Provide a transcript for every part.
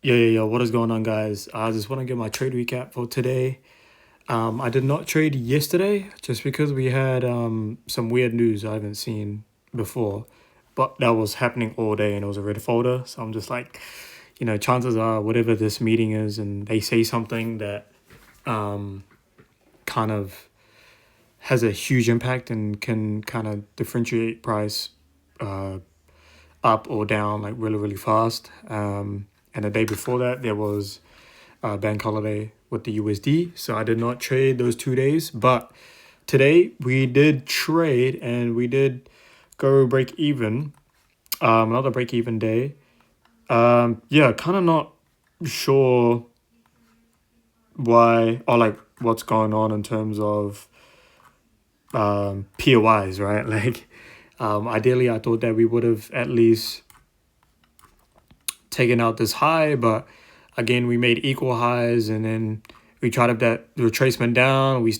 Yeah. What is going on, guys? I just want to give my trade recap for today. I did not trade yesterday just because we had some weird news I haven't seen before, but that was happening all day and it was a red folder. So I'm just like, chances are whatever this meeting is, and they say something that um, kind of has a huge impact and can kind of differentiate price uh, up or down like really really fast. And the day before that there was bank holiday with the USD. So I did not trade those 2 days. But today we did trade and we did go break even. Another break even day. Yeah, kind of not sure why or like what's going on in terms of POIs, right? Like, ideally, I thought that we would have at least taken out this high, but again, we made equal highs and then we tried up that retracement down. We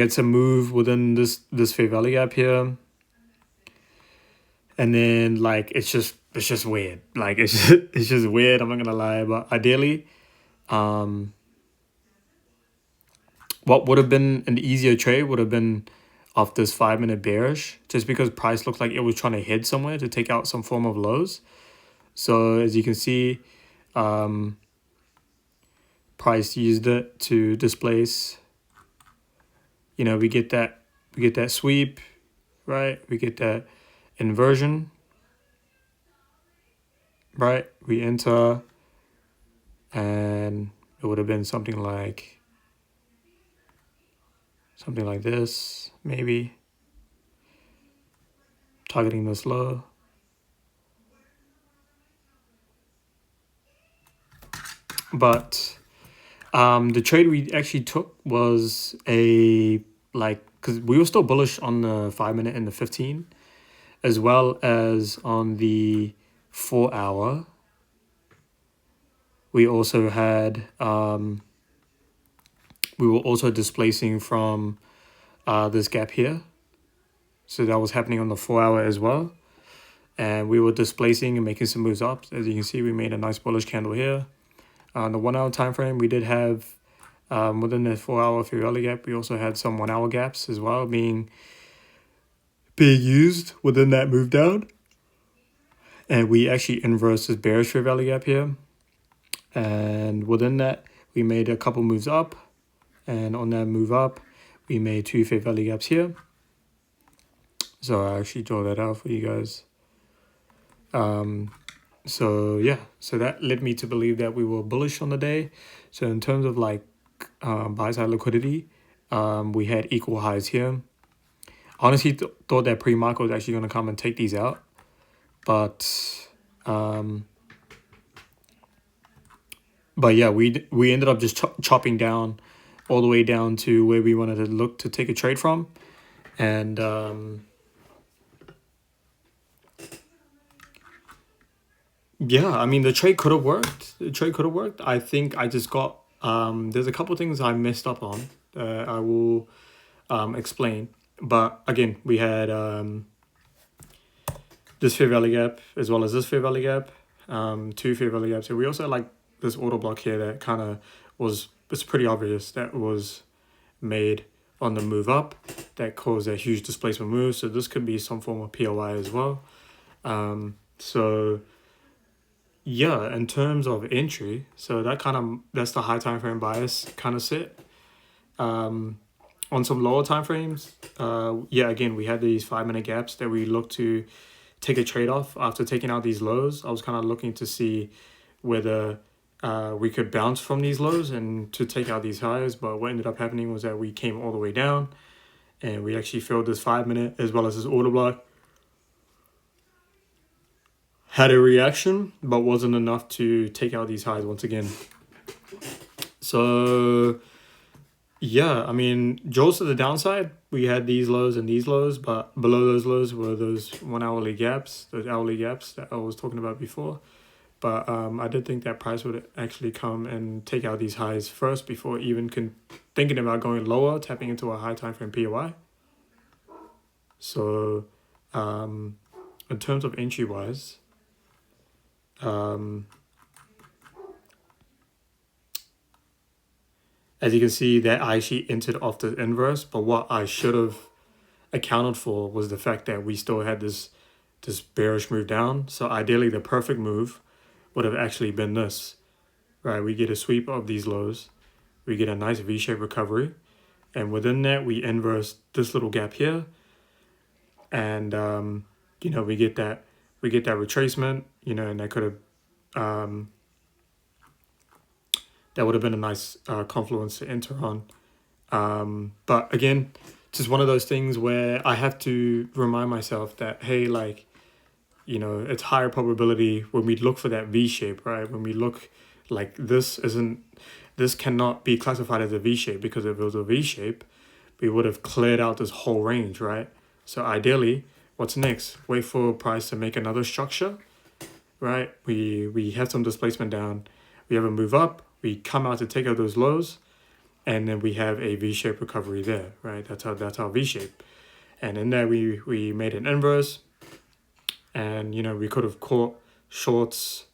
had some move within this Fair Valley gap here, and then like it's just weird. Like it's just weird. I'm not gonna lie, but ideally, um, what would have been an easier trade would have been off this 5 minute bearish, just because price looked like it was trying to hit somewhere to take out some form of lows. So as you can see, um, price used it to displace. We get that sweep, right? We get that inversion, right? We enter, and it would have been something like this, maybe targeting this low. But the trade we actually took was because we were still bullish on the 5 minute and the 15, as well as on the 4 hour. We also had we were also displacing from this gap here. So that was happening on the 4 hour as well. And we were displacing and making some moves up. As you can see, we made a nice bullish candle here. On the 1 hour time frame, we did have within the 4 hour Fair Valley gap, we also had some 1 hour gaps as well being used within that move down. And we actually inversed this bearish Fair Valley gap here. And within that, we made a couple moves up. And on that move up, we made two Fair Valley gaps here. So I actually draw that out for you guys. So yeah, so that led me to believe that we were bullish on the day. So in terms of like buy side liquidity, we had equal highs here. Honestly, thought that pre-market was actually going to come and take these out, but um, yeah, we ended up just chopping down all the way down to where we wanted to look to take a trade from, and yeah, I mean the trade could have worked. The trade could have worked. I think I just got there's a couple things I messed up on. I will explain. But again, we had this Fair Valley gap as well as this Fair Valley gap, two Fair Valley gaps. So we also had like this order block here that kind of it's pretty obvious that was made on the move up that caused a huge displacement move. So this could be some form of POI as well. So yeah, in terms of entry, so that's the high time frame bias kind of set. On some lower time frames, yeah, again, we had these 5 minute gaps that we looked to take a trade off after taking out these lows. I was kind of looking to see whether we could bounce from these lows and to take out these highs. But what ended up happening was that we came all the way down and we actually filled this 5 minute as well as this order block. Had a reaction, but wasn't enough to take out these highs once again. So yeah, I mean, jaws to the downside, we had these lows and these lows, but below those lows were those 1 hourly gaps, those hourly gaps that I was talking about before. But I did think that price would actually come and take out these highs first before even thinking about going lower, tapping into a high time frame POI. So in terms of entry wise, As you can see, that I actually entered off the inverse, but what I should have accounted for was the fact that we still had this bearish move down. So ideally, the perfect move would have actually been this, right? We get a sweep of these lows, we get a nice V-shaped recovery, and within that, we inverse this little gap here, and we get that retracement, and that could have that would have been a nice confluence to enter on. But again, just one of those things where I have to remind myself that, hey, like, it's higher probability when we look for that V shape, right? When we look like this cannot be classified as a V shape, because if it was a V shape, we would have cleared out this whole range, right? So ideally, what's next? Wait for price to make another structure, right? We have some displacement down, we have a move up, we come out to take out those lows, and then we have a V-shaped recovery there, right? That's our V-shape. And in there, we made an inverse, and we could have caught shorts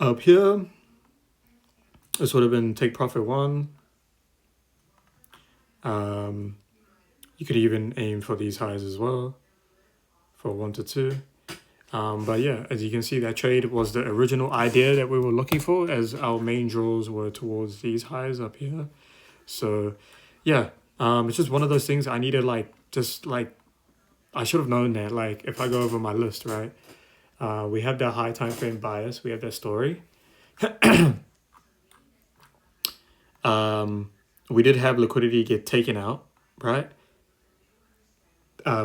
up here. This would have been take profit 1. You could even aim for these highs as well, for 1 to 2. But yeah, as you can see, that trade was the original idea that we were looking for, as our main draws were towards these highs up here. So yeah, it's just one of those things I needed, I should have known that, like, if I go over my list, right? We have that high time frame bias, we have that story. We did have liquidity get taken out, right?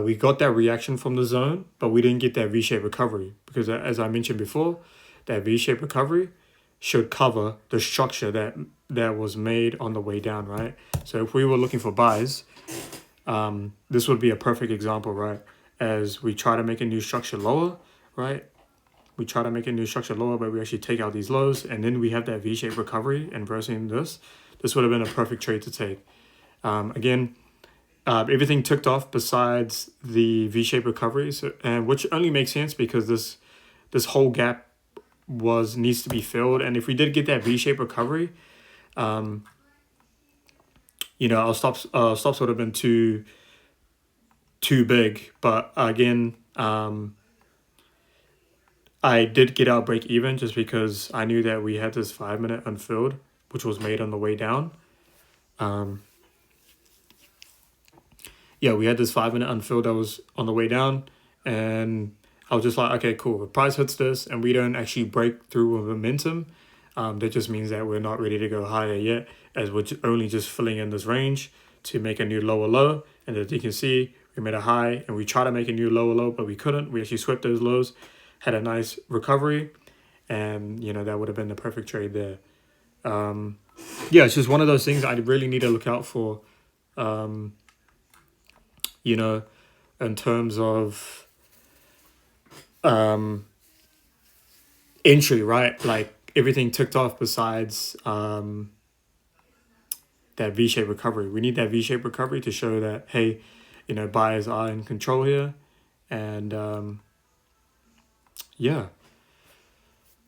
We got that reaction from the zone, but we didn't get that V-shaped recovery, because as I mentioned before, that V-shaped recovery should cover the structure that was made on the way down, right? So if we were looking for buys, this would be a perfect example, right? As we try to make a new structure lower, right? We try to make a new structure lower, but we actually take out these lows, and then we have that V-shaped recovery inversing this. This would have been a perfect trade to take. Again, everything ticked off besides the V-shaped recovery, and which only makes sense because this whole gap needs to be filled. And if we did get that V-shaped recovery, our stops would have been too big. But again, I did get out break even just because I knew that we had this 5-minute unfilled, which was made on the way down. We had this 5-minute unfilled that was on the way down, and I was just like, okay, cool. If price hits this and we don't actually break through with momentum, that just means that we're not ready to go higher yet, as we're only just filling in this range to make a new lower low. And as you can see, we made a high and we tried to make a new lower low, but we couldn't. We actually swept those lows, had a nice recovery, and that would have been the perfect trade there. It's just one of those things I really need to look out for, in terms of entry, right? Like, everything ticked off besides that V-shaped recovery. We need that V-shaped recovery to show that, hey, buyers are in control here. And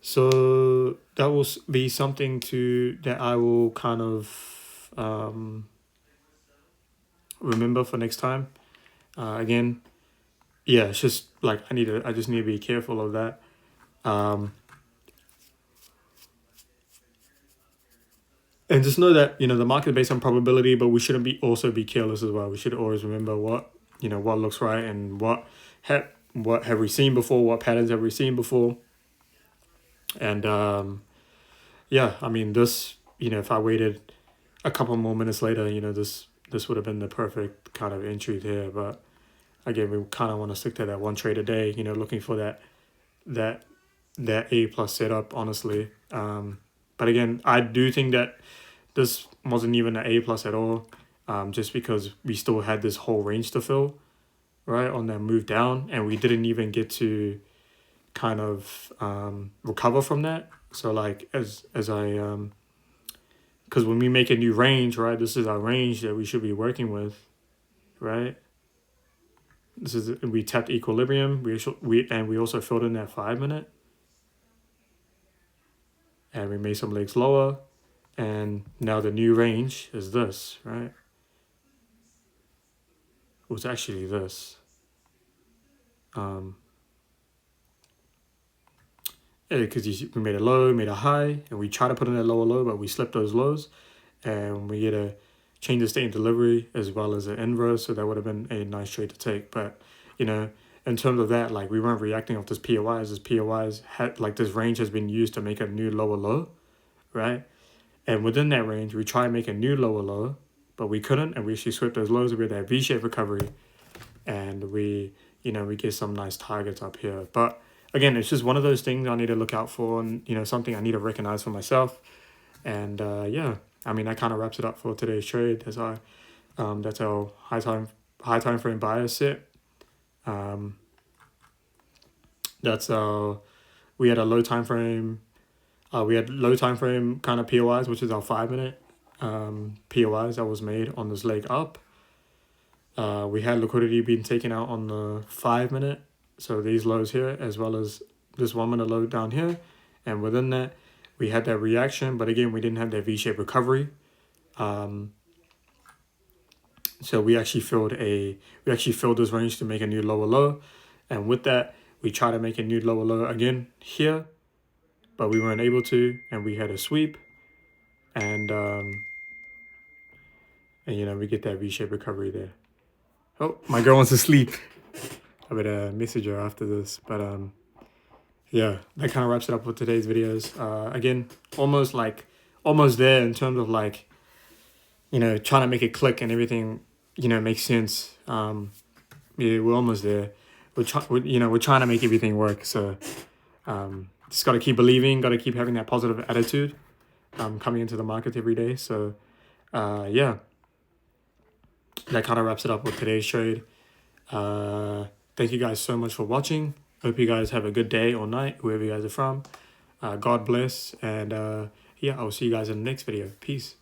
so that will be something that I will kind of remember for next time. Again, it's just like I just need to be careful of that. And just know that the market is based on probability, but we shouldn't also be careless as well. We should always remember what looks right, and what have we seen before, what patterns have we seen before. And this, if I waited a couple more minutes later, this would have been the perfect kind of entry there. But again, we kind of want to stick to that one trade a day, looking for that A plus setup, honestly. But again, I do think that this wasn't even an A plus at all, just because we still had this whole range to fill, right, on that move down, and we didn't even get to kind of recover from that. So like, as I because when we make a new range, right, this is our range that we should be working with, right? We tapped equilibrium. We also filled in that 5-minute. and we made some legs lower, and now the new range is this, right? It was actually this. Because we made a low, made a high, and we tried to put in a lower low, but we slipped those lows, and we get a change the state in delivery as well as an inverse, so that would have been a nice trade to take. But you know, in terms of that, like, we weren't reacting off this POIs. This POIs had, like, this range has been used to make a new lower low, right? And within that range, we try and make a new lower low, but we couldn't, and we actually swept those lows. We had that V-shaped recovery, and we get some nice targets up here. But again, it's just one of those things I need to look out for, and something I need to recognize for myself. And yeah, I mean, that kind of wraps it up for today's trade. That's our high time frame bias sit. That's we had a low time frame. We had low time frame kind of POIs, which is our 5-minute POIs that was made on this leg up. We had liquidity being taken out on the 5-minute, so these lows here, as well as this 1-minute low down here, and within that, we had that reaction, but again, we didn't have that V-shaped recovery. So we actually filled this range to make a new lower low, and with that, we tried to make a new lower low again here, but we weren't able to, and we had a sweep, and we get that V-shaped recovery there. Oh, my girl wants to sleep. I would message her after this, but yeah, that kind of wraps it up with today's videos. Again, almost there in terms of, like, trying to make it click and everything, makes sense. Yeah, we're almost there. We're trying to make everything work. So just got to keep believing, got to keep having that positive attitude coming into the market every day. So yeah, that kind of wraps it up with today's trade. Thank you guys so much for watching. Hope you guys have a good day or night, wherever you guys are from. God bless. And yeah, I'll see you guys in the next video. Peace.